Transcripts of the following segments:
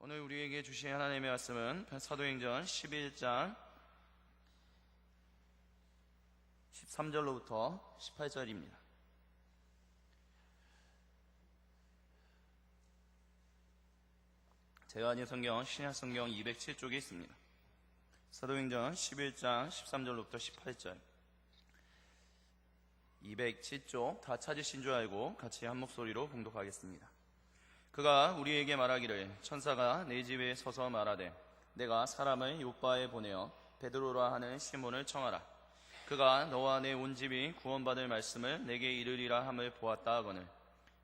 오늘 우리에게 주신 하나님의 말씀은 사도행전 11장 13절로부터 18절입니다. 제가 가진 성경 신약성경 207쪽에 있습니다. 사도행전 11장 13절로부터 18절 207쪽 다 찾으신 줄 알고 같이 한 목소리로 봉독하겠습니다. 그가 우리에게 말하기를 천사가 내 집에 서서 말하되 내가 사람을 요바에 보내어 베드로라 하는 시몬을 청하라. 그가 너와 내 온 집이 구원받을 말씀을 내게 이르리라 함을 보았다 하거늘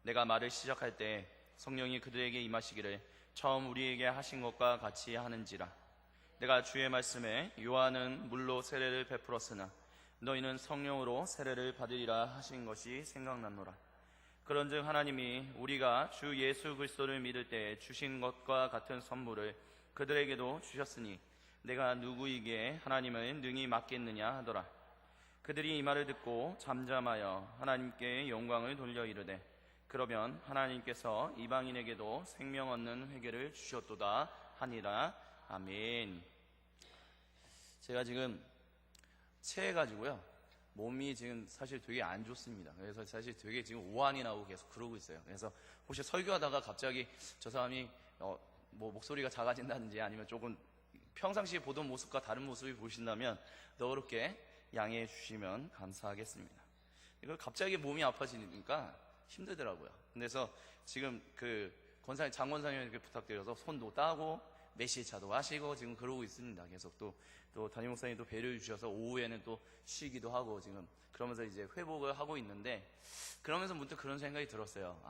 내가 말을 시작할 때 성령이 그들에게 임하시기를 처음 우리에게 하신 것과 같이 하는지라. 내가 주의 말씀에 요한은 물로 세례를 베풀었으나 너희는 성령으로 세례를 받으리라 하신 것이 생각났노라. 그런즉 하나님이 우리가 주 예수 그리스도를 믿을 때 주신 것과 같은 선물을 그들에게도 주셨으니 내가 누구에게 하나님을 능히 맡겠느냐 하더라. 그들이 이 말을 듣고 잠잠하여 하나님께 영광을 돌려 이르되 그러면 하나님께서 이방인에게도 생명 얻는 회개를 주셨도다 하니라. 아멘. 제가 지금 체해가지고요 몸이 지금 사실 되게 안 좋습니다. 그래서 사실 되게 지금 오한이 나오고 계속 그러고 있어요. 그래서 혹시 설교하다가 갑자기 저 사람이 뭐 목소리가 작아진다든지 아니면 조금 평상시에 보던 모습과 다른 모습이 보신다면 너그럽게 양해해 주시면 감사하겠습니다. 이거 갑자기 몸이 아파지니까 힘들더라고요. 그래서 지금 그 장 권사님에게 부탁드려서 손도 따고 메시차도 하시고 지금 그러고 있습니다. 계속 또 담임 목사님도 배려해 주셔서 오후에는 또 쉬기도 하고 지금 그러면서 이제 회복을 하고 있는데, 그러면서 문득 그런 생각이 들었어요.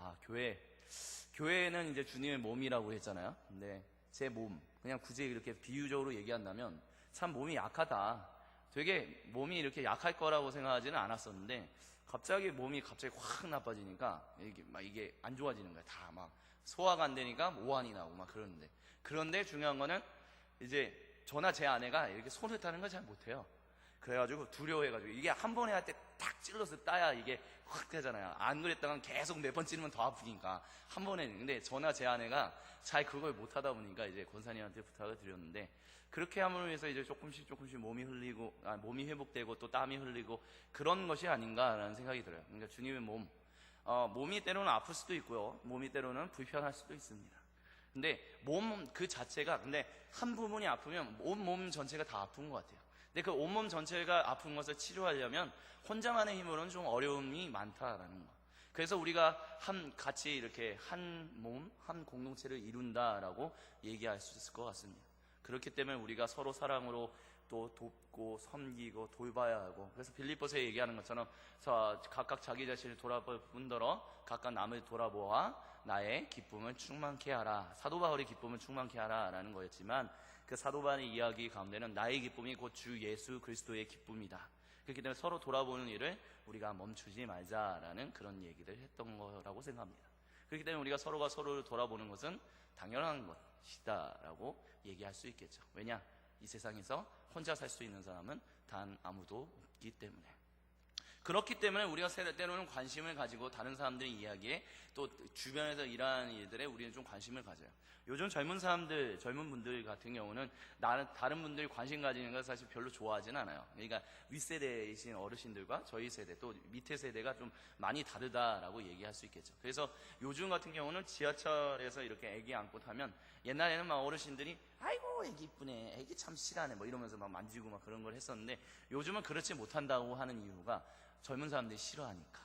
교회는 이제 주님의 몸이라고 했잖아요. 근데 제 몸, 그냥 굳이 이렇게 비유적으로 얘기한다면 참 몸이 약하다. 되게 몸이 이렇게 약할 거라고 생각하지는 않았었는데 갑자기 몸이 확 나빠지니까 이게 안 좋아지는 거야. 다 막 소화가 안 되니까 오한이 나고 막 그러는데, 그런데 중요한 거는 이제 저나 제 아내가 이렇게 손을 타는 걸 잘 못해요. 그래가지고 두려워해가지고 이게 한 번에 할 때 탁 찔러서 따야 이게 확 되잖아요. 안 그랬다간 계속 몇 번 찌르면 더 아프니까 한 번에. 근데 저나 제 아내가 잘 그걸 못하다 보니까 이제 권사님한테 부탁을 드렸는데, 그렇게 함으로 해서 이제 조금씩 몸이 몸이 회복되고 또 땀이 흘리고 그런 것이 아닌가라는 생각이 들어요. 그러니까 주님의 몸이 때로는 아플 수도 있고요, 몸이 때로는 불편할 수도 있습니다. 근데 몸 그 자체가, 근데 한 부분이 아프면 온몸 전체가 다 아픈 것 같아요. 근데 그 온몸 전체가 아픈 것을 치료하려면 혼자만의 힘으로는 좀 어려움이 많다라는 거. 그래서 우리가 같이 이렇게 한 몸, 한 공동체를 이룬다라고 얘기할 수 있을 것 같습니다. 그렇기 때문에 우리가 서로 사랑으로 또 돕고 섬기고 돌봐야 하고, 그래서 빌립보서에 얘기하는 것처럼 각각 자기 자신을 돌아볼 뿐더러 각각 남을 돌아보아 나의 기쁨을 충만케 하라. 사도 바울의 기쁨을 충만케 하라 라는 거였지만, 그 사도 바울의 이야기 가운데는 나의 기쁨이 곧 주 예수 그리스도의 기쁨이다. 그렇기 때문에 서로 돌아보는 일을 우리가 멈추지 말자라는 그런 얘기를 했던 거라고 생각합니다. 그렇기 때문에 우리가 서로가 서로를 돌아보는 것은 당연한 것이다 라고 얘기할 수 있겠죠. 왜냐? 이 세상에서 혼자 살 수 있는 사람은 단 아무도 없기 때문에. 그렇기 때문에 우리가 때로는 관심을 가지고 다른 사람들의 이야기에, 또 주변에서 일하는 일들에 우리는 좀 관심을 가져요. 요즘 젊은 분들 같은 경우는 다른 분들이 관심 가지는 걸 사실 별로 좋아하진 않아요. 그러니까 윗세대이신 어르신들과 저희 세대, 또 밑에 세대가 좀 많이 다르다라고 얘기할 수 있겠죠. 그래서 요즘 같은 경우는 지하철에서 이렇게 애기 안고 타면, 옛날에는 막 어르신들이 아이고 애기 이쁘네, 애기 참 실하네 뭐 이러면서 막 만지고 막 그런 걸 했었는데, 요즘은 그렇지 못한다고 하는 이유가 젊은 사람들이 싫어하니까.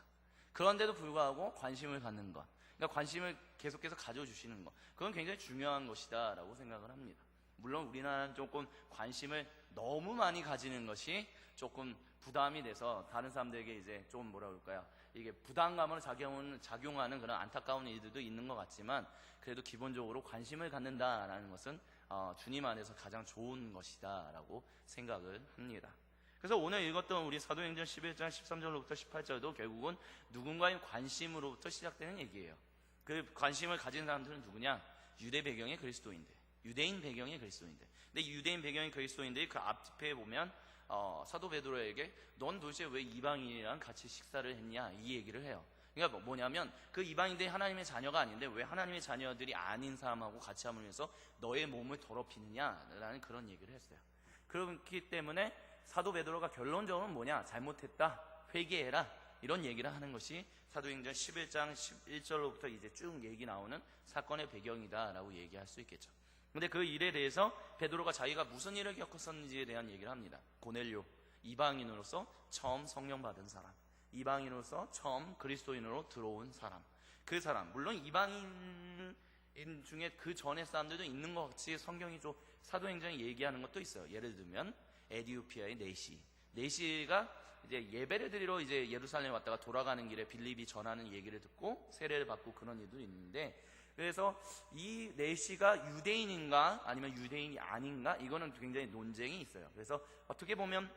그런데도 불구하고 관심을 갖는 것, 그러니까 관심을 계속해서 가져주시는 것, 그건 굉장히 중요한 것이다 라고 생각을 합니다. 물론 우리나라는 조금 관심을 너무 많이 가지는 것이 조금 부담이 돼서 다른 사람들에게 이제 좀 뭐라 그럴까요, 이게 부담감을 작용하는 그런 안타까운 일들도 있는 것 같지만, 그래도 기본적으로 관심을 갖는다라는 것은 주님 안에서 가장 좋은 것이다 라고 생각을 합니다. 그래서 오늘 읽었던 우리 사도행전 11장 13절로부터 18절도 결국은 누군가의 관심으로부터 시작되는 얘기예요. 그 관심을 가진 사람들은 누구냐? 유대인 배경의 그리스도인들. 근데 유대인 배경의 그리스도인들이 그 앞에 보면 사도 베드로에게 넌 도대체 왜 이방인이랑 같이 식사를 했냐 이 얘기를 해요. 그러니까 뭐냐면 그 이방인들이 하나님의 자녀가 아닌데 왜 하나님의 자녀들이 아닌 사람하고 같이 함을 위해서 너의 몸을 더럽히느냐라는 그런 얘기를 했어요. 그렇기 때문에 사도 베드로가 결론적으로 뭐냐, 잘못했다, 회개해라, 이런 얘기를 하는 것이 사도행전 11장 11절로부터 이제 쭉 얘기 나오는 사건의 배경이다라고 얘기할 수 있겠죠. 근데 그 일에 대해서 베드로가 자기가 무슨 일을 겪었었는지에 대한 얘기를 합니다. 고넬료, 이방인으로서 처음 성령 받은 사람, 이방인으로서 처음 그리스도인으로 들어온 사람, 그 사람, 물론 이방인 중에 그 전에 사람들도 있는 것 같이 성경이 좀 사도행전에 얘기하는 것도 있어요. 예를 들면 에디오피아의 네시가 이제 예배를 드리러 이제 예루살렘에 왔다가 돌아가는 길에 빌립이 전하는 얘기를 듣고 세례를 받고 그런 일도 있는데, 그래서 이 네시가 유대인인가 아니면 유대인이 아닌가, 이거는 굉장히 논쟁이 있어요. 그래서 어떻게 보면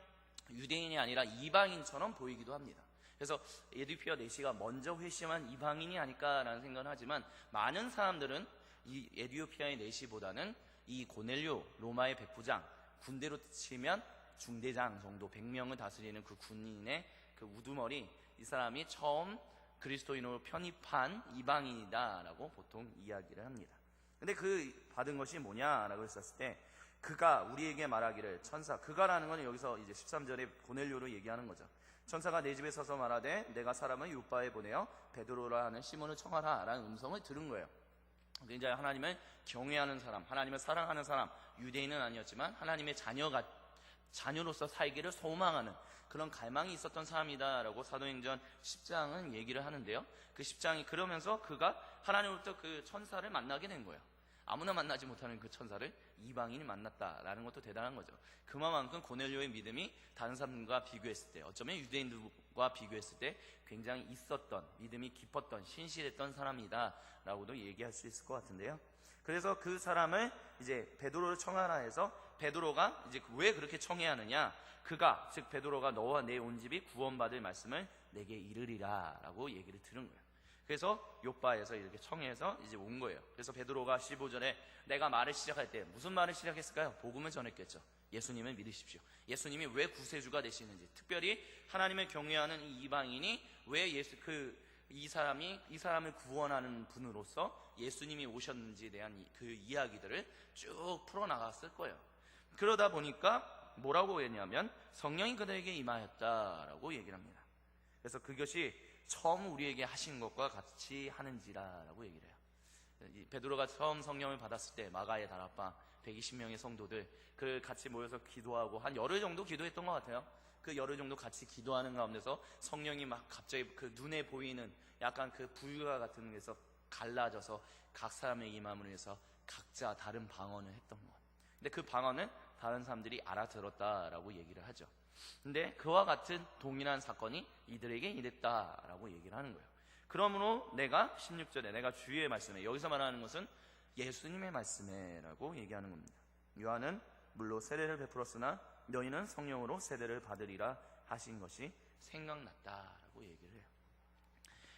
유대인이 아니라 이방인처럼 보이기도 합니다. 그래서 에디오피아 네시가 먼저 회심한 이방인이 아닐까라는 생각을 하지만, 많은 사람들은 이 에디오피아의 네시보다는 이 고넬료, 로마의 백부장, 군대로 치면 중대장 정도 100명을 다스리는 그 군인의 그 우두머리, 이 사람이 처음 그리스도인으로 편입한 이방인이다라고 보통 이야기를 합니다. 근데 그 받은 것이 뭐냐라고 했었을 때, 그가 우리에게 말하기를, 천사, 그가라는 건 여기서 이제 13절에 고넬료로 얘기하는 거죠. 천사가 내 집에 서서 말하되 내가 사람을 요바에 보내어 베드로라 하는 시몬을 청하라 라는 음성을 들은 거예요. 굉장히 하나님을 경외하는 사람, 하나님을 사랑하는 사람, 유대인은 아니었지만 하나님의 자녀로서 살기를 소망하는 그런 갈망이 있었던 사람이다라고 사도행전 10장은 얘기를 하는데요. 그 10장이 그러면서 그가 하나님으로부터 그 천사를 만나게 된 거예요. 아무나 만나지 못하는 그 천사를 이방인이 만났다라는 것도 대단한 거죠. 그만큼 고넬료의 믿음이 다른 사람들과 비교했을 때, 어쩌면 유대인들과 비교했을 때 굉장히 있었던, 믿음이 깊었던, 신실했던 사람이다라고도 얘기할 수 있을 것 같은데요. 그래서 그 사람을 이제 베드로를 청하라 해서, 베드로가 이제 왜 그렇게 청해야 하느냐, 그가, 즉 베드로가 너와 내 온 집이 구원받을 말씀을 내게 이르리라 라고 얘기를 들은 거예요. 그래서 요바에서 이렇게 청해서 이제 온 거예요. 그래서 베드로가 15절에 내가 말을 시작할 때 무슨 말을 시작했을까요? 복음을 전했겠죠. 예수님을 믿으십시오. 예수님이 왜 구세주가 되시는지, 특별히 하나님을 경외하는 이 이방인이 왜 이 사람을 구원하는 분으로서 예수님이 오셨는지에 대한 그 이야기들을 쭉 풀어나갔을 거예요. 그러다 보니까 뭐라고 했냐면 성령이 그들에게 임하였다라고 얘기를 합니다. 그래서 그것이 처음 우리에게 하신 것과 같이 하는지라라고 얘기를 해요. 베드로가 처음 성령을 받았을 때 마가의 다락방 120명의 성도들 그 같이 모여서 기도하고 한 열흘 정도 기도했던 것 같아요. 그 열흘 정도 같이 기도하는 가운데서 성령이 막 갑자기 그 눈에 보이는 약간 그 불과 같은 데서 갈라져서 각 사람의 임함을 위해서 각자 다른 방언을 했던 것. 근데 그 방언은 다른 사람들이 알아들었다라고 얘기를 하죠. 근데 그와 같은 동일한 사건이 이들에게 이랬다라고 얘기를 하는 거예요. 그러므로 내가 16절에 내가 주의 말씀에, 여기서 말하는 것은 예수님의 말씀에라고 얘기하는 겁니다. 요한은 물로 세례를 베풀었으나 너희는 성령으로 세례를 받으리라 하신 것이 생각났다라고 얘기를 해요.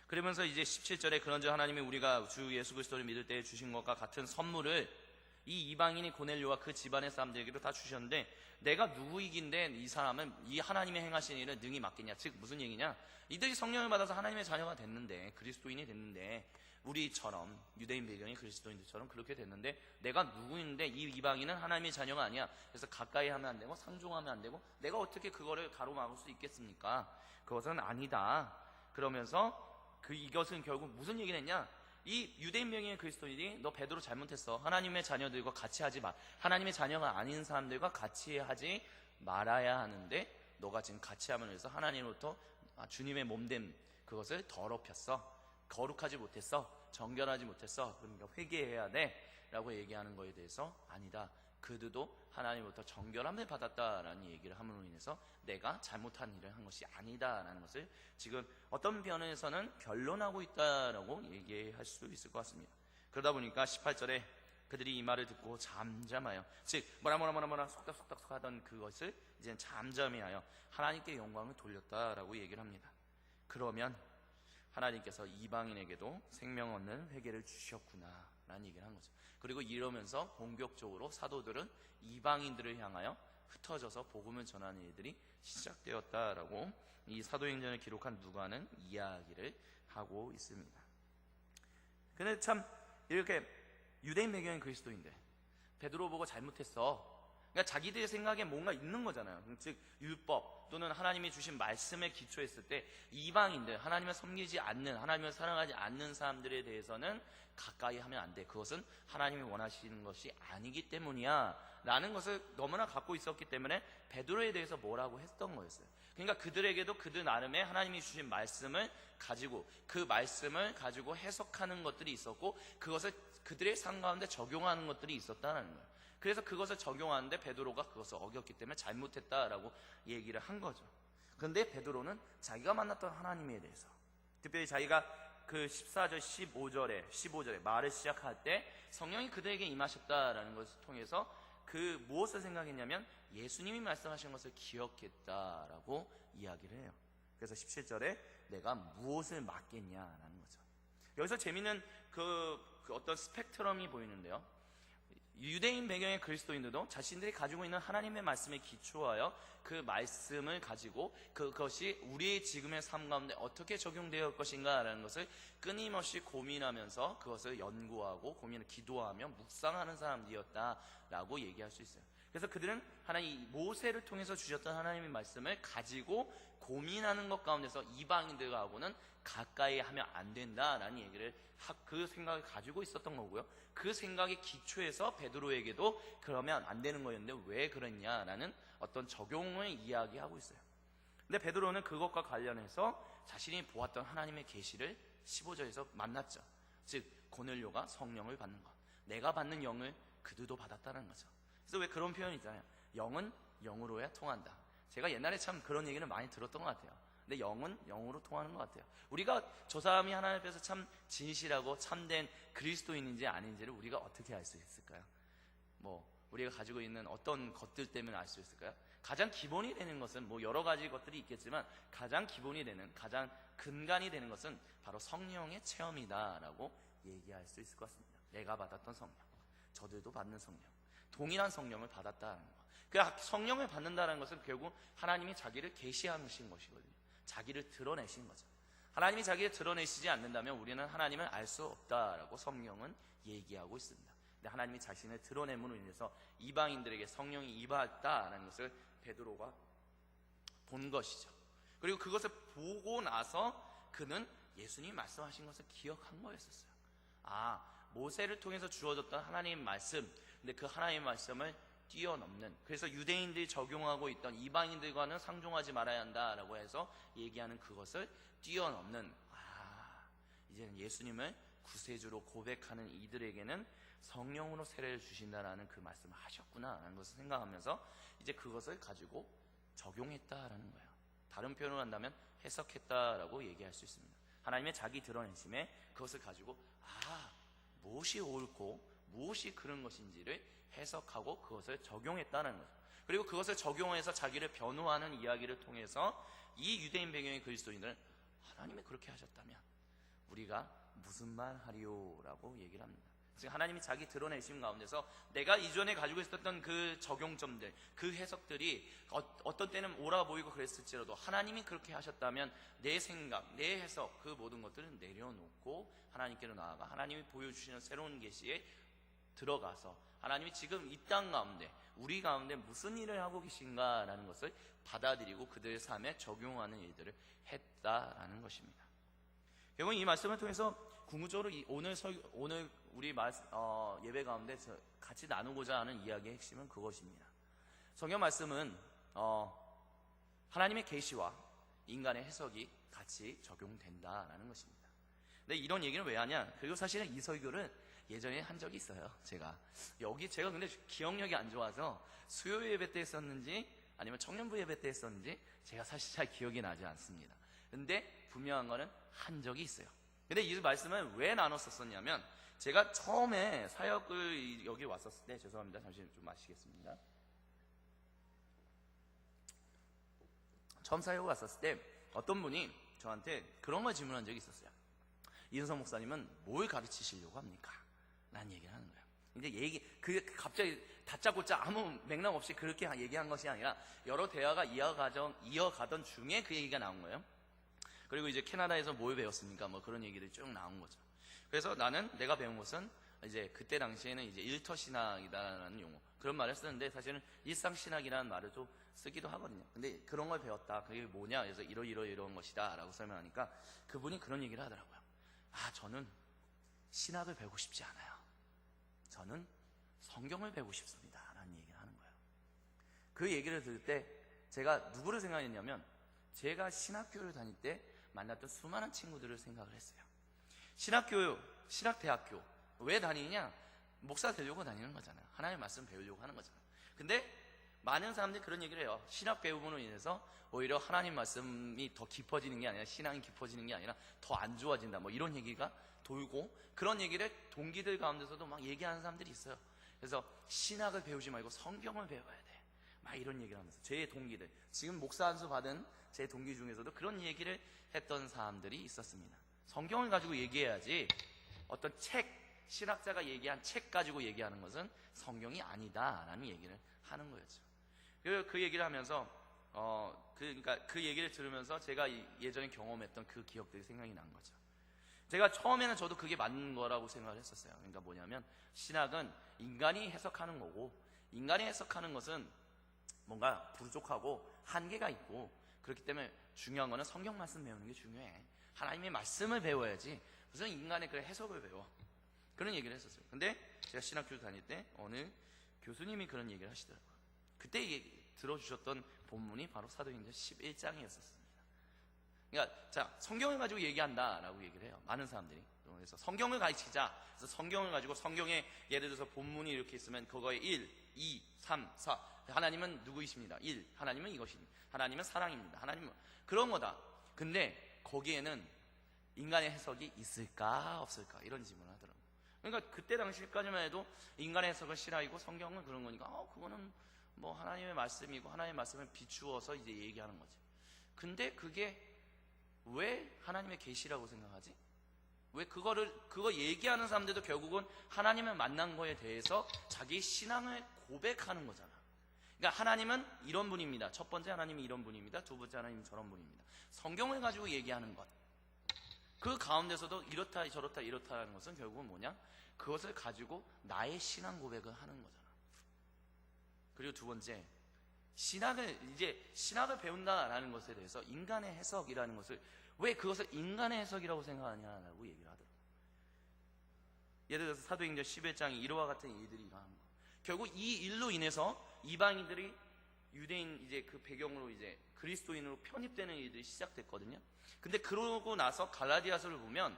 그러면서 이제 17절에 그런즉 하나님이 우리가 주 예수 그리스도를 믿을 때에 주신 것과 같은 선물을 이 이방인이 고넬료와 그 집안의 사람들에게도 다 주셨는데, 내가 누구이긴데 이 사람은 이 하나님의 행하신 일을 능히 맡겠냐. 즉 무슨 얘기냐, 이들이 성령을 받아서 하나님의 자녀가 됐는데, 그리스도인이 됐는데, 우리처럼 유대인 배경의 그리스도인들처럼 그렇게 됐는데, 내가 누구인데 이 이방인은 하나님의 자녀가 아니야. 그래서 가까이 하면 안 되고 상종하면 안 되고 내가 어떻게 그거를 가로막을 수 있겠습니까? 그것은 아니다. 그러면서 이것은 결국 무슨 얘기를 했냐, 이 유대인 명의의 그리스도인이 너 베드로 잘못했어. 하나님의 자녀들과 같이 하지 마. 하나님의 자녀가 아닌 사람들과 같이 하지 말아야 하는데, 너가 지금 같이 함을 위해서 하나님으로부터 주님의 몸됨 그것을 더럽혔어. 거룩하지 못했어. 정결하지 못했어. 그러니까 회개해야 돼 라고 얘기하는 거에 대해서, 아니다, 그들도 하나님으로부터 정결함을 받았다라는 얘기를 함으로 인해서 내가 잘못한 일을 한 것이 아니다라는 것을 지금 어떤 면에서는 변론하고 있다라고 얘기할 수 있을 것 같습니다. 그러다 보니까 18절에 그들이 이 말을 듣고 잠잠하여, 즉 뭐라 속닥속닥 하던 그것을 이제 잠잠해하여 하나님께 영광을 돌렸다라고 얘기를 합니다. 그러면 하나님께서 이방인에게도 생명 얻는 회개를 주셨구나 라는 얘기를 한 거죠. 그리고 이러면서 본격적으로 사도들은 이방인들을 향하여 흩어져서 복음을 전하는 일들이 시작되었다라고 이 사도행전을 기록한 누가는 이야기를 하고 있습니다. 근데 참 이렇게 유대인 배경의 그리스도인데 베드로 보고 잘못했어. 그러니까 자기들의 생각에 뭔가 있는 거잖아요. 즉 율법 또는 하나님이 주신 말씀에 기초했을 때 이방인들, 하나님을 섬기지 않는, 하나님을 사랑하지 않는 사람들에 대해서는 가까이 하면 안 돼. 그것은 하나님이 원하시는 것이 아니기 때문이야 라는 것을 너무나 갖고 있었기 때문에 베드로에 대해서 뭐라고 했던 거였어요. 그러니까 그들에게도 그들 나름의 하나님이 주신 말씀을 가지고 그 말씀을 가지고 해석하는 것들이 있었고 그것을 그들의 삶 가운데 적용하는 것들이 있었다는 거예요. 그래서 그것을 적용하는데 베드로가 그것을 어겼기 때문에 잘못했다라고 얘기를 한 거죠. 그런데 베드로는 자기가 만났던 하나님에 대해서, 특별히 자기가 그 14절, 15절에 말을 시작할 때 성령이 그들에게 임하셨다라는 것을 통해서 그 무엇을 생각했냐면 예수님이 말씀하신 것을 기억했다라고 이야기를 해요. 그래서 17절에 내가 무엇을 맡겠냐라는 거죠. 여기서 재미있는 그 어떤 스펙트럼이 보이는데요. 유대인 배경의 그리스도인들도 자신들이 가지고 있는 하나님의 말씀에 기초하여 그 말씀을 가지고 그것이 우리의 지금의 삶 가운데 어떻게 적용되어 올 것인가 라는 것을 끊임없이 고민하면서 그것을 연구하고 기도하며 묵상하는 사람들이었다라고 얘기할 수 있어요. 그래서 그들은 하나님 모세를 통해서 주셨던 하나님의 말씀을 가지고 고민하는 것 가운데서 이방인들하고는 가까이 하면 안 된다라는 얘기를 그 생각을 가지고 있었던 거고요. 그 생각의 기초에서 베드로에게도 그러면 안 되는 거였는데 왜 그랬냐라는 어떤 적용을 이야기하고 있어요. 근데 베드로는 그것과 관련해서 자신이 보았던 하나님의 계시를 15절에서 만났죠. 즉 고넬료가 성령을 받는 것, 내가 받는 영을 그들도 받았다는 거죠. 그래서 왜 그런 표현이 있잖아요. 영은 영으로야 통한다. 제가 옛날에 참 그런 얘기를 많이 들었던 것 같아요. 근데 영은 영으로 통하는 것 같아요. 우리가 저 사람이 하나님 앞에서 참 진실하고 참된 그리스도인인지 아닌지를 우리가 어떻게 알 수 있을까요? 우리가 가지고 있는 어떤 것들 때문에 알 수 있을까요? 가장 기본이 되는 것은 여러 가지 것들이 있겠지만 가장 기본이 되는, 가장 근간이 되는 것은 바로 성령의 체험이다라고 얘기할 수 있을 것 같습니다. 내가 받았던 성령, 저들도 받는 성령, 동일한 성령을 받았다는 것. 그 성령을 받는다는 것은 결국 하나님이 자기를 계시하신 것이거든요. 자기를 드러내신 거죠. 하나님이 자기를 드러내시지 않는다면 우리는 하나님을 알 수 없다라고 성경은 얘기하고 있습니다. 근데 하나님이 자신을 드러냄으로 인해서 이방인들에게 성령이 임했다라는 것을 베드로가 본 것이죠. 그리고 그것을 보고 나서 그는 예수님이 말씀하신 것을 기억한 거였었어요. 모세를 통해서 주어졌던 하나님의 말씀, 근데 그 하나님의 말씀을 뛰어넘는, 그래서 유대인들이 적용하고 있던 이방인들과는 상종하지 말아야 한다라고 해서 얘기하는 그것을 뛰어넘는, 이제는 예수님을 구세주로 고백하는 이들에게는 성령으로 세례를 주신다라는 그 말씀을 하셨구나라는 것을 생각하면서 이제 그것을 가지고 적용했다라는 거예요. 다른 표현을 한다면 해석했다라고 얘기할 수 있습니다. 하나님의 자기 드러내심에 그것을 가지고 무엇이 옳고 무엇이 그런 것인지를 해석하고 그것을 적용했다는 거죠. 그리고 그것을 적용해서 자기를 변호하는 이야기를 통해서 이 유대인 배경의 그리스도인들은 하나님이 그렇게 하셨다면 우리가 무슨 말 하리오라고 얘기를 합니다. 즉 하나님이 자기 드러내심 가운데서 내가 이전에 가지고 있었던 그 적용점들, 그 해석들이 어떤 때는 옳아 보이고 그랬을지라도 하나님이 그렇게 하셨다면 내 생각, 내 해석, 그 모든 것들은 내려놓고 하나님께로 나아가 하나님이 보여주시는 새로운 계시에 들어가서 하나님이 지금 이 땅 가운데 우리 가운데 무슨 일을 하고 계신가라는 것을 받아들이고 그들의 삶에 적용하는 일들을 했다라는 것입니다. 결국 이 말씀을 통해서 궁극적으로 오늘 우리 예배 가운데 같이 나누고자 하는 이야기의 핵심은 그것입니다. 성경 말씀은 하나님의 계시와 인간의 해석이 같이 적용된다라는 것입니다. 근데 이런 얘기를 왜 하냐? 그리고 사실은 이 설교를 예전에 한 적이 있어요. 제가 근데 기억력이 안 좋아서 수요 예배 때 했었는지 아니면 청년부 예배 때 했었는지 제가 사실 잘 기억이 나지 않습니다. 근데 분명한 거는 한 적이 있어요. 근데 이 말씀을 왜 나눴었냐면 제가 처음에 사역을 여기 왔었을 때, 죄송합니다. 잠시 좀 마시겠습니다. 처음 사역을 왔었을 때 어떤 분이 저한테 그런 걸 질문한 적이 있었어요. 이은성 목사님은 뭘 가르치시려고 합니까? 라는 얘기를 하는 거예요. 이제 갑자기 다짜고짜 아무 맥락 없이 그렇게 얘기한 것이 아니라 여러 대화가 이어가던 중에 그 얘기가 나온 거예요. 그리고 이제 캐나다에서 뭘 배웠습니까? 뭐 그런 얘기들이 쭉 나온 거죠. 그래서 내가 배운 것은 이제 그때 당시에는 이제 일터신학이다라는 용어, 그런 말을 쓰는데 사실은 일상신학이라는 말을 좀 쓰기도 하거든요. 근데 그런 걸 배웠다. 그게 뭐냐? 그래서 이런 것이다 라고 설명하니까 그분이 그런 얘기를 하더라고요. 저는 신학을 배우고 싶지 않아요. 저는 성경을 배우고 싶습니다 라는 얘기를 하는 거예요. 그 얘기를 들을 때 제가 누구를 생각했냐면, 제가 신학교를 다닐 때 만났던 수많은 친구들을 생각을 했어요. 신학대학교 왜 다니냐? 목사 되려고 다니는 거잖아요. 하나님의 말씀 배우려고 하는 거잖아요. 근데 많은 사람들이 그런 얘기를 해요. 신학 배움으로 인해서 오히려 하나님 말씀이 더 깊어지는 게 아니라, 신앙이 깊어지는 게 아니라 더 안 좋아진다, 뭐 이런 얘기가 돌고, 그런 얘기를 동기들 가운데서도 막 얘기하는 사람들이 있어요. 그래서 신학을 배우지 말고 성경을 배워야 돼, 막 이런 얘기를 하면서 제 동기들, 지금 목사 안수 받은 제 동기 중에서도 그런 얘기를 했던 사람들이 있었습니다. 성경을 가지고 얘기해야지 어떤 신학자가 얘기한 책 가지고 얘기하는 것은 성경이 아니다라는 얘기를 하는 거였죠. 그 얘기를 하면서 그러니까 그 얘기를 들으면서 제가 예전에 경험했던 그 기억들이 생각이 난 거죠. 제가 처음에는 저도 그게 맞는 거라고 생각을 했었어요. 그러니까 뭐냐면, 신학은 인간이 해석하는 거고, 인간이 해석하는 것은 뭔가 부족하고 한계가 있고, 그렇기 때문에 중요한 거는 성경 말씀 배우는 게 중요해. 하나님의 말씀을 배워야지 무슨 인간의 그 해석을 배워. 그런 얘기를 했었어요. 근데 제가 신학교 다닐 때 어느 교수님이 그런 얘기를 하시더라고요. 그때 들어주셨던 본문이 바로 사도행전 11장이었었습니다. 그러니까 성경을 가지고 얘기한다라고 얘기를 해요, 많은 사람들이. 그래서 성경을 가르치자. 그래서 성경을 가지고, 성경에 예를 들어서 본문이 이렇게 있으면 그거에 1, 2, 3, 4 하나님은 누구이십니다. 1, 하나님은 이것입니다. 하나님은 사랑입니다. 하나님은 그런 거다. 근데 거기에는 인간의 해석이 있을까 없을까, 이런 질문을 하더라고요. 그러니까 그때 당시까지만 해도 인간의 해석은 싫어하고 성경은 그런 거니까 그거는 뭐 하나님의 말씀이고 하나님의 말씀을 비추어서 이제 얘기하는 거지. 근데 그게 왜 하나님의 계시라고 생각하지? 왜 그거 얘기하는 사람들도 결국은 하나님을 만난 거에 대해서 자기 신앙을 고백하는 거잖아. 그러니까 하나님은 이런 분입니다. 첫 번째, 하나님이 이런 분입니다. 두 번째, 하나님은 저런 분입니다. 성경을 가지고 얘기하는 것, 그 가운데서도 이렇다 저렇다 이렇다라는 것은 결국은 뭐냐? 그것을 가지고 나의 신앙 고백을 하는 거잖아. 그리고 두 번째, 신학을 배운다라는 것에 대해서 인간의 해석이라는 것을, 왜 그것을 인간의 해석이라고 생각하냐라고 얘기를 하더라고요. 예를 들어서 사도행전 11장이 이와 같은 일들이 일어나는 거. 결국 이 일로 인해서 이방인들이 유대인 이제 그 배경으로 이제 그리스도인으로 편입되는 일들이 시작됐거든요. 근데 그러고 나서 갈라디아서를 보면,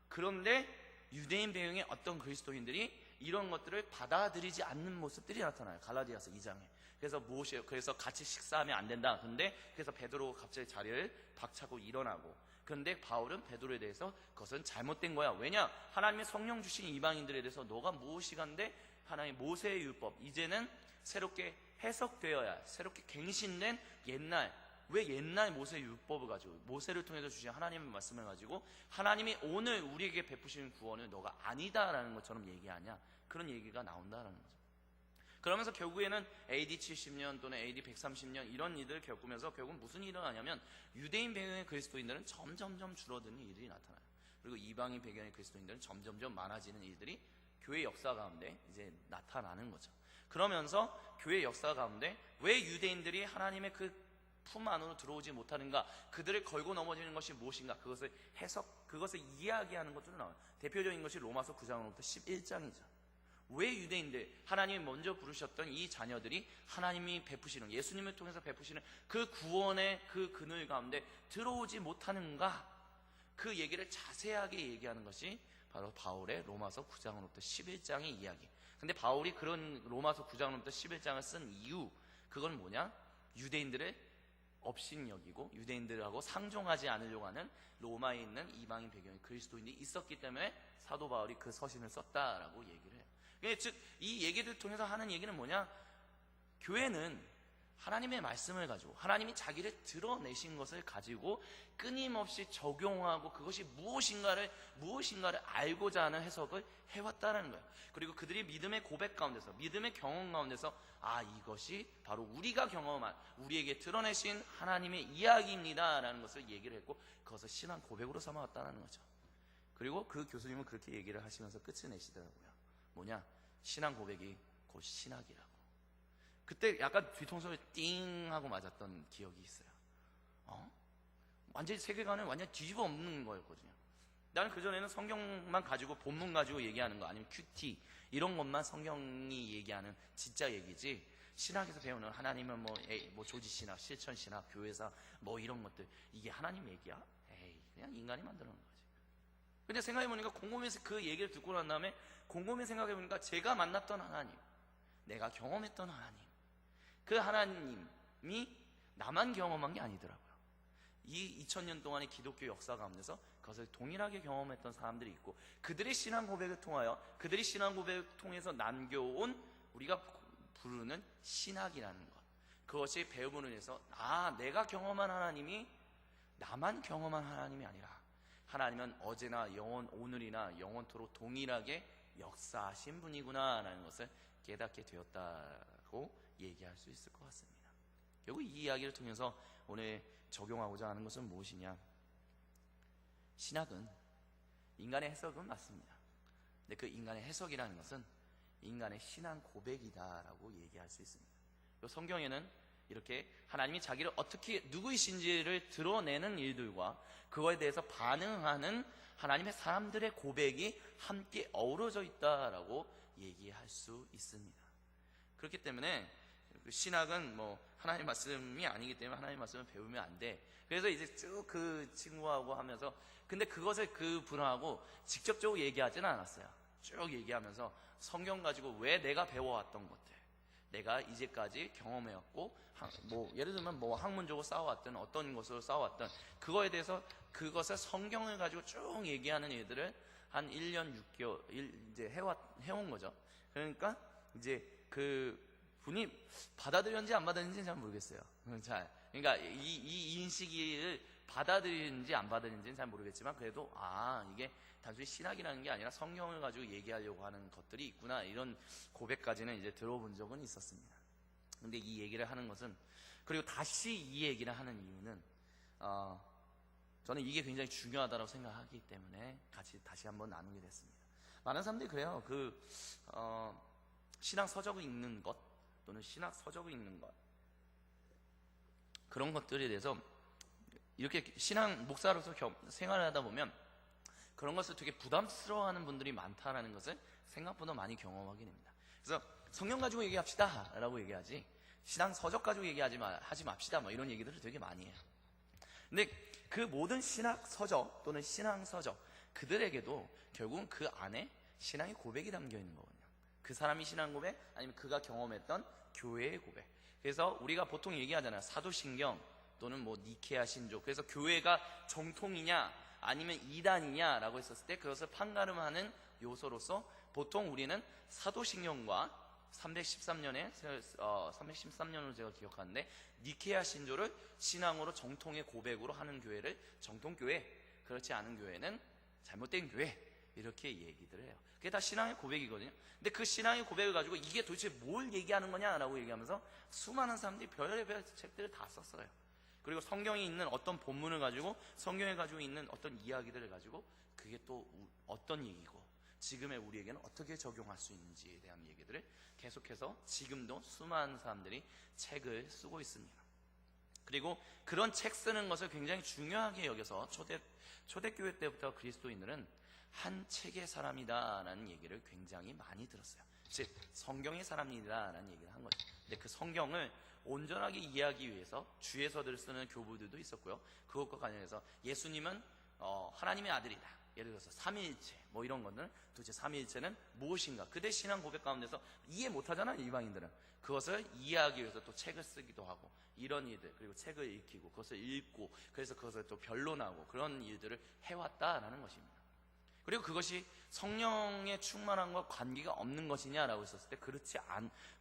그런데 유대인 배경의 어떤 그리스도인들이 이런 것들을 받아들이지 않는 모습들이 나타나요. 갈라디아서 2장에. 그래서 같이 식사하면 안 된다. 그래서 베드로가 갑자기 자리를 박차고 일어나고, 그런데 바울은 베드로에 대해서 그것은 잘못된 거야. 왜냐? 하나님의 성령 주신 이방인들에 대해서 너가 무엇이간데 하나님의 모세의 율법, 이제는 새롭게 해석되어야, 새롭게 갱신된 왜 옛날 모세의 율법을 가지고, 모세를 통해서 주신 하나님의 말씀을 가지고 하나님이 오늘 우리에게 베푸시는 구원을 너가 아니다라는 것처럼 얘기하냐, 그런 얘기가 나온다라는 거죠. 그러면서 결국에는 AD 70년 또는 AD 130년 이런 일들을 겪으면서 결국 무슨 일이 일어나냐면, 유대인 배경의 그리스도인들은 점점점 줄어드는 일들이 나타나요. 그리고 이방인 배경의 그리스도인들은 점점점 많아지는 일들이 교회 역사 가운데 이제 나타나는 거죠. 그러면서 교회 역사 가운데 왜 유대인들이 하나님의 그 품 안으로 들어오지 못하는가, 그들을 걸고 넘어지는 것이 무엇인가, 그것을 이야기하는 것들이 나와요. 대표적인 것이 로마서 9장으로부터 11장이죠. 왜 유대인들, 하나님이 먼저 부르셨던 이 자녀들이 하나님이 베푸시는, 예수님을 통해서 베푸시는 그 구원의 그 그늘 가운데 들어오지 못하는가, 그 얘기를 자세하게 얘기하는 것이 바로 바울의 로마서 9장으로부터 11장의 이야기. 근데 바울이 그런 로마서 9장으로부터 11장을 쓴 이유, 그건 뭐냐? 유대인들을 업신여기고 유대인들하고 상종하지 않으려고 하는 로마에 있는 이방인 배경의 그리스도인이 있었기 때문에 사도 바울이 그 서신을 썼다라고 얘기를 해요. 즉 이 얘기를 통해서 하는 얘기는 뭐냐? 교회는 하나님의 말씀을 가지고 하나님이 자기를 드러내신 것을 가지고 끊임없이 적용하고 그것이 무엇인가를 알고자 하는 해석을 해왔다는 거예요. 그리고 그들이 믿음의 고백 가운데서, 믿음의 경험 가운데서 이것이 바로 우리가 경험한, 우리에게 드러내신 하나님의 이야기입니다 라는 것을 얘기를 했고, 그것을 신앙 고백으로 삼아왔다는 거죠. 그리고 그 교수님은 그렇게 얘기를 하시면서 끝을 내시더라고요. 뭐냐? 신앙 고백이 곧 신학이라고. 그때 약간 뒤통수를 띵 하고 맞았던 기억이 있어요. 완전히 세계관을 완전 뒤집어 엎는 거였거든요. 나는 그전에는 성경만 가지고, 본문 가지고 얘기하는 거, 아니면 큐티 이런 것만 성경이 얘기하는 진짜 얘기지, 신학에서 배우는 하나님은 뭐 조지신학, 실천신학, 교회사 뭐 이런 것들, 이게 하나님 얘기야? 에이, 그냥 인간이 만드는 거지. 근데 생각해보니까 곰곰이 그 얘기를 듣고 난 다음에 곰곰이 생각해보니까 제가 만났던 하나님, 내가 경험했던 하나님, 그 하나님이 나만 경험한 게 아니더라고요. 이 2000년 동안의 기독교 역사 가운데서 그것을 동일하게 경험했던 사람들이 있고, 그들의 신앙 고백을 통하여, 그들이 신앙 고백을 통해서 남겨온 우리가 부르는 신학이라는 것, 그것이 배움으로 인해서 내가 경험한 하나님이 나만 경험한 하나님이 아니라 하나님은 어제나 오늘이나 영원토록 동일하게 역사하신 분이구나 라는 것을 깨닫게 되었다고 얘기할 수 있을 것 같습니다. 결국 이 이야기를 통해서 오늘 적용하고자 하는 것은 무엇이냐? 신학은 인간의 해석은 맞습니다. 근데 그 인간의 해석이라는 것은 인간의 신앙 고백이다라고 얘기할 수 있습니다. 성경에는 이렇게 하나님이 자기를 어떻게 누구이신지를 드러내는 일들과 그거에 대해서 반응하는 하나님의 사람들의 고백이 함께 어우러져 있다라고 얘기할 수 있습니다. 그렇기 때문에 신학은 하나님 말씀이 아니기 때문에 하나님 말씀을 배우면 안 돼. 그래서 이제 쭉 그 친구하고 하면서, 근데 그것을 그 분하고 직접적으로 얘기하지는 않았어요. 쭉 얘기하면서 성경 가지고 왜 내가 배워왔던 것들, 내가 이제까지 경험해왔고, 예를 들면 학문적으로 쌓아왔던 어떤 것으로 쌓아왔던 그거에 대해서, 그것을 성경을 가지고 쭉 얘기하는 일들을 한 1년 6개월 이제 해온 거죠. 그러니까 이제 그 분이 받아들였는지 안 받아들였는지 잘 모르겠어요. 그러니까 이 인식을 받아들이는지 안 받아들이는지는 잘 모르겠지만, 그래도 이게 단순히 신학이라는 게 아니라 성경을 가지고 얘기하려고 하는 것들이 있구나, 이런 고백까지는 이제 들어본 적은 있었습니다. 근데 이 얘기를 하는 것은, 그리고 다시 이 얘기를 하는 이유는 저는 이게 굉장히 중요하다고 생각하기 때문에 다시 한번 나누게 됐습니다. 많은 사람들이 그래요. 신앙 서적을 읽는 것, 또는 신학 서적을 읽는 것, 그런 것들에 대해서 이렇게 신앙 목사로서 생활을 하다 보면 그런 것을 되게 부담스러워하는 분들이 많다는 것을 생각보다 많이 경험하게 됩니다. 그래서 성경 가지고 얘기합시다 라고 얘기하지, 신앙 서적 가지고 하지 맙시다, 이런 얘기들을 되게 많이 해요. 근데 그 모든 신학 서적 또는 신앙 서적, 그들에게도 결국은 그 안에 신앙의 고백이 담겨 있는 거거든요. 그 사람이 신앙 고백, 아니면 그가 경험했던 교회의 고백. 그래서 우리가 보통 얘기하잖아요. 사도신경 또는 니케아 신조. 그래서 교회가 정통이냐 아니면 이단이냐라고 했었을 때 그것을 판가름하는 요소로서 보통 우리는 사도신경과 313년으로 제가 기억하는데, 니케아 신조를 신앙으로 정통의 고백으로 하는 교회를 정통교회, 그렇지 않은 교회는 잘못된 교회, 이렇게 얘기들을 해요. 그게 다 신앙의 고백이거든요. 근데 그 신앙의 고백을 가지고 이게 도대체 뭘 얘기하는 거냐라고 얘기하면서 수많은 사람들이 별의별 책들을 다 썼어요. 그리고 성경에 있는 어떤 본문을 가지고, 성경에 가지고 있는 어떤 이야기들을 가지고 그게 또 어떤 얘기고 지금의 우리에게는 어떻게 적용할 수 있는지에 대한 얘기들을 계속해서 지금도 수많은 사람들이 책을 쓰고 있습니다. 그리고 그런 책 쓰는 것을 굉장히 중요하게 여겨서 초대교회 때부터 그리스도인들은 한 책의 사람이다라는 얘기를 굉장히 많이 들었어요. 즉 성경의 사람이다라는 얘기를 한 거죠. 근데 그 성경을 온전하게 이해하기 위해서 주예서들을 쓰는 교부들도 있었고요. 그것과 관련해서 예수님은 하나님의 아들이다, 예를 들어서 삼위일체 이런 것들은 도대체 삼위일체는 무엇인가, 그들의 신앙 고백 가운데서 이해 못하잖아요. 이방인들은 그것을 이해하기 위해서 또 책을 쓰기도 하고, 이런 일들, 그리고 책을 읽히고 그것을 읽고, 그래서 그것을 또 변론하고 그런 일들을 해왔다라는 것입니다. 그리고 그것이 성령의 충만함과 관계가 없는 것이냐라고 했었을 때,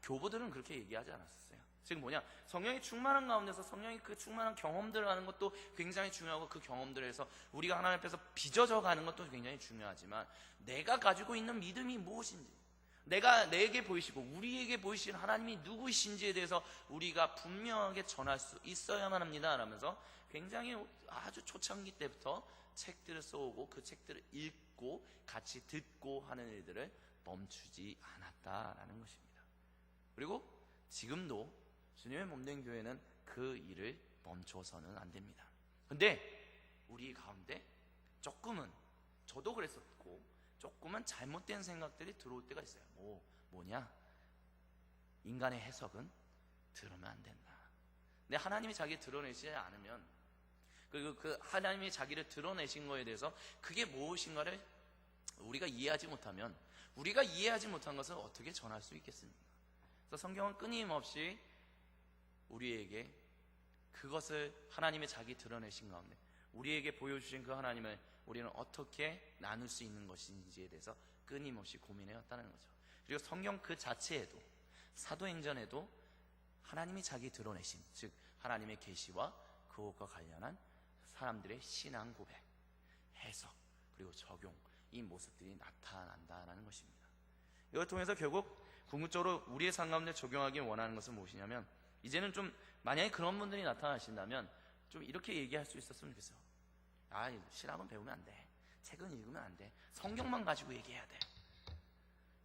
교부들은 그렇게 얘기하지 않았었어요. 즉 뭐냐, 성령이 충만한 가운데서 성령이 그 충만한 경험들을 하는 것도 굉장히 중요하고, 그 경험들에서 우리가 하나님 앞에서 빚어져 가는 것도 굉장히 중요하지만, 내가 가지고 있는 믿음이 무엇인지, 내게 보이시고 우리에게 보이신 하나님이 누구이신지에 대해서 우리가 분명하게 전할 수 있어야만 합니다 라면서 굉장히 아주 초창기 때부터 책들을 써오고 그 책들을 읽고 같이 듣고 하는 일들을 멈추지 않았다라는 것입니다. 그리고 지금도 주님의 몸된 교회는 그 일을 멈춰서는 안 됩니다. 근데 우리 가운데 조금은, 저도 그랬었고, 조금은 잘못된 생각들이 들어올 때가 있어요. 뭐냐? 인간의 해석은 들으면 안 된다. 근데 하나님이 자기 드러내시지 않으면, 그리고 그 하나님이 자기를 드러내신 거에 대해서 그게 무엇인가를 우리가 이해하지 못하면, 우리가 이해하지 못한 것을 어떻게 전할 수 있겠습니까? 그래서 성경은 끊임없이 우리에게 그것을, 하나님의 자기 드러내신 가운데 우리에게 보여주신 그 하나님을 우리는 어떻게 나눌 수 있는 것인지에 대해서 끊임없이 고민해왔다는 거죠. 그리고 성경 그 자체에도, 사도행전에도 하나님이 자기 드러내신, 즉 하나님의 계시와 그것과 관련한 사람들의 신앙 고백, 해석, 그리고 적용, 이 모습들이 나타난다는 것입니다. 이걸 통해서 결국 궁극적으로 우리의 삶 가운데 적용하기 원하는 것은 무엇이냐면, 이제는 좀, 만약에 그런 분들이 나타나신다면 좀 이렇게 얘기할 수 있었으면 좋겠어요. 신학은 배우면 안 돼, 책은 읽으면 안 돼, 성경만 가지고 얘기해야 돼.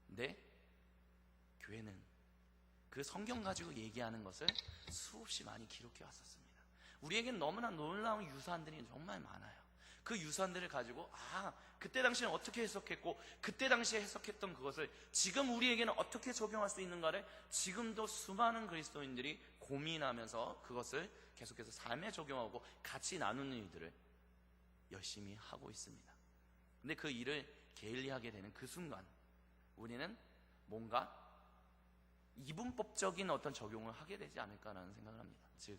근데 교회는 그 성경 가지고 얘기하는 것을 수없이 많이 기록해 왔었습니다. 우리에겐 너무나 놀라운 유산들이 정말 많아요. 그 유산들을 가지고 그때 당시에는 어떻게 해석했고, 그때 당시에 해석했던 그것을 지금 우리에게는 어떻게 적용할 수 있는가를 지금도 수많은 그리스도인들이 고민하면서 그것을 계속해서 삶에 적용하고 같이 나누는 일들을 열심히 하고 있습니다. 근데 그 일을 게을리하게 되는 그 순간 우리는 뭔가 이분법적인 어떤 적용을 하게 되지 않을까라는 생각을 합니다. 즉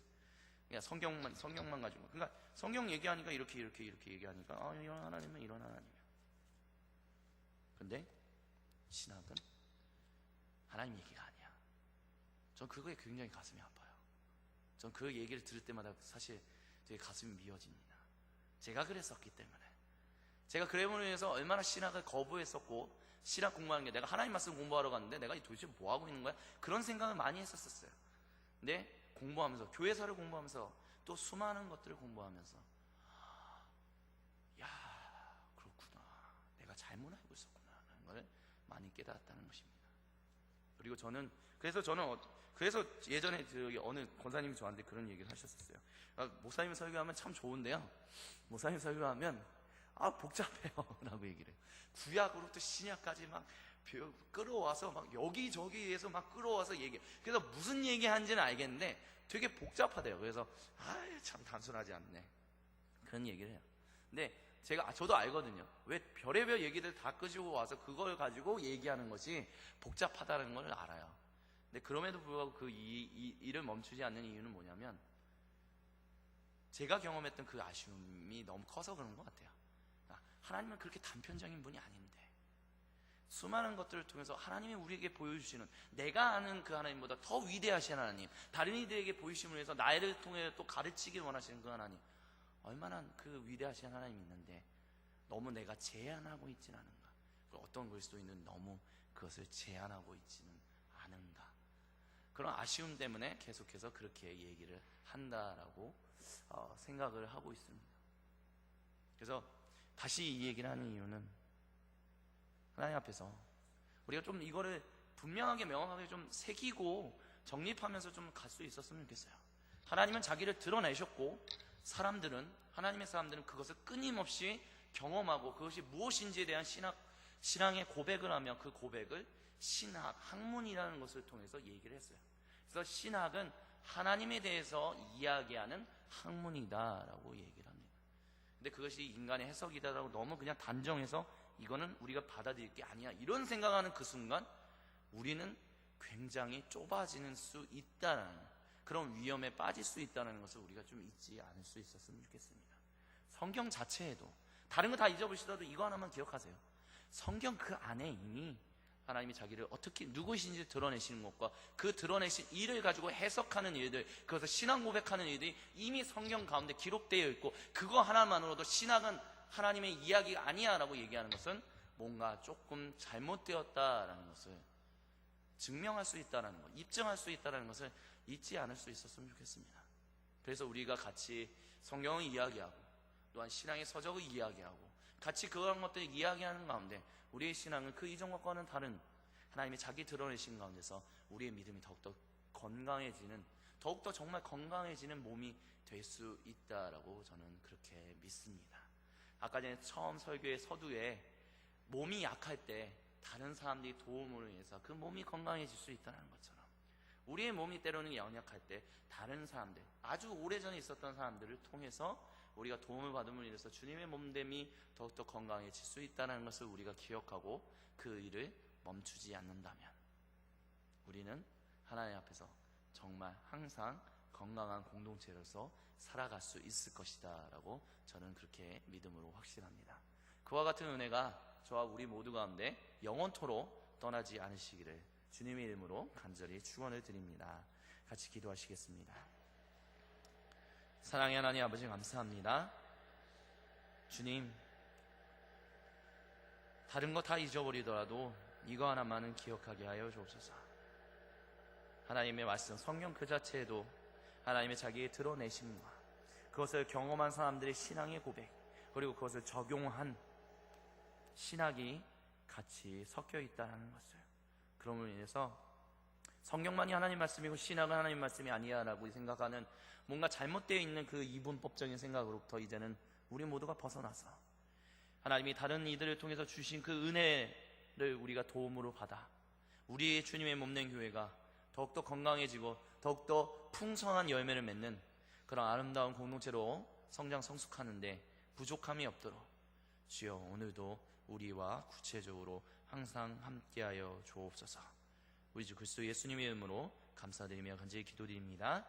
그냥 성경만 가지고, 그러니까 성경 얘기하니까 이렇게 얘기하니까 이런 하나님은 이런 하나님이야. 근데 신학은 하나님 얘기가 아니야. 전 그거에 굉장히 가슴이 아파요. 전 그 얘기를 들을 때마다 사실 되게 가슴이 미어집니다. 제가 그랬었기 때문에, 제가 그래머로 인해서 얼마나 신학을 거부했었고, 신학 공부하는 게, 내가 하나님 말씀 공부하러 갔는데 내가 도대체 뭐 하고 있는 거야? 그런 생각을 많이 했었어요. 근데 공부하면서, 교회사를 공부하면서, 또 수많은 것들을 공부하면서, 그렇구나, 내가 잘못 알고 있었구나 하는 걸 많이 깨달았다는 것입니다. 그리고 그래서 예전에 어느 권사님이 저한테 그런 얘기를 하셨었어요. 목사님 설교하면 참 좋은데요, 목사님 설교하면 복잡해요 라고 얘기를 해요. 구약으로부터 신약까지 막 끌어와서 막 여기저기에서 막 끌어와서 얘기해. 그래서 무슨 얘기하는지는 알겠는데 되게 복잡하대요. 그래서 참 단순하지 않네, 그런 얘기를 해요. 근데 저도 알거든요. 왜 별의별 얘기들 다 끄집어 와서 그걸 가지고 얘기하는 것이 복잡하다는 걸 알아요. 근데 그럼에도 불구하고 그 일을 멈추지 않는 이유는 뭐냐면, 제가 경험했던 그 아쉬움이 너무 커서 그런 것 같아요. 하나님은 그렇게 단편적인 분이 아닌데, 수많은 것들을 통해서 하나님이 우리에게 보여주시는, 내가 아는 그 하나님보다 더 위대하신 하나님, 다른 이들에게 보이심을 위해서 나를 통해 또 가르치길 원하시는 그 하나님, 얼마나 그 위대하신 하나님이 있는데 너무 내가 제한하고 있지는 않은가, 어떤 그리스도인은 너무 그것을 제한하고 있지는 않은가, 그런 아쉬움 때문에 계속해서 그렇게 얘기를 한다라고 생각을 하고 있습니다. 그래서 다시 이 얘기를 하는 이유는, 하나님 앞에서 우리가 좀 이거를 분명하게 명확하게 좀 새기고 정립하면서 좀 갈 수 있었으면 좋겠어요. 하나님은 자기를 드러내셨고, 하나님의 사람들은 그것을 끊임없이 경험하고, 그것이 무엇인지에 대한 신앙의 고백을 하며, 그 고백을 신학, 학문이라는 것을 통해서 얘기를 했어요. 그래서 신학은 하나님에 대해서 이야기하는 학문이다라고 얘기를 합니다. 근데 그것이 인간의 해석이다라고 너무 그냥 단정해서 이거는 우리가 받아들일 게 아니야, 이런 생각하는 그 순간 우리는 굉장히 좁아지는 수 있다는, 그런 위험에 빠질 수 있다는 것을 우리가 좀 잊지 않을 수 있었으면 좋겠습니다. 성경 자체에도, 다른 거 다 잊어버리시더라도 이거 하나만 기억하세요. 성경 그 안에 이미 하나님이 자기를 어떻게 누구이신지 드러내시는 것과 그 드러내신 일을 가지고 해석하는 일들, 그것을 신앙 고백하는 일들이 이미 성경 가운데 기록되어 있고, 그거 하나만으로도 신학은 하나님의 이야기가 아니야 라고 얘기하는 것은 뭔가 조금 잘못되었다라는 것을 증명할 수 있다는 것, 입증할 수 있다는 것을 잊지 않을 수 있었으면 좋겠습니다. 그래서 우리가 같이 성경을 이야기하고 또한 신앙의 서적을 이야기하고 같이 그런 것들을 이야기하는 가운데 우리의 신앙은 그 이전과는 다른 하나님의 자기 드러내신 가운데서 우리의 믿음이 더욱더 건강해지는, 더욱더 정말 건강해지는 몸이 될 수 있다라고 저는 그렇게 믿습니다. 아까 전에 처음 설교의 서두에 몸이 약할 때 다른 사람들이 도움으로 인해서 그 몸이 건강해질 수 있다는 것처럼, 우리의 몸이 때로는 연약할 때 다른 사람들, 아주 오래전에 있었던 사람들을 통해서 우리가 도움을 받음으로 인해서 주님의 몸됨이 더욱더 건강해질 수 있다는 것을 우리가 기억하고 그 일을 멈추지 않는다면 우리는 하나님 앞에서 정말 항상 건강한 공동체로서 살아갈 수 있을 것이다 라고 저는 그렇게 믿음으로 확신합니다. 그와 같은 은혜가 저와 우리 모두 가운데 영원토록 떠나지 않으시기를 주님의 이름으로 간절히 축원을 드립니다. 같이 기도하시겠습니다. 사랑의 하나님 아버지, 감사합니다. 주님, 다른 거 다 잊어버리더라도 이거 하나만은 기억하게 하여 주옵소서. 하나님의 말씀, 성경 그 자체에도 하나님의 자기의 드러내심과 그것을 경험한 사람들의 신앙의 고백, 그리고 그것을 적용한 신학이 같이 섞여 있다는 것을, 그럼으로 인해서 성경만이 하나님 말씀이고 신학은 하나님 말씀이 아니야 라고 생각하는 뭔가 잘못되어 있는 그 이분법적인 생각으로부터 이제는 우리 모두가 벗어나서 하나님이 다른 이들을 통해서 주신 그 은혜를 우리가 도움으로 받아 우리의 주님의 몸된 교회가 더욱더 건강해지고 더욱더 풍성한 열매를 맺는 그런 아름다운 공동체로 성장 성숙하는데 부족함이 없도록 주여 오늘도 우리와 구체적으로 항상 함께하여 주옵소서. 우리 주 그리스도 예수님의 이름으로 감사드리며 간절히 기도드립니다.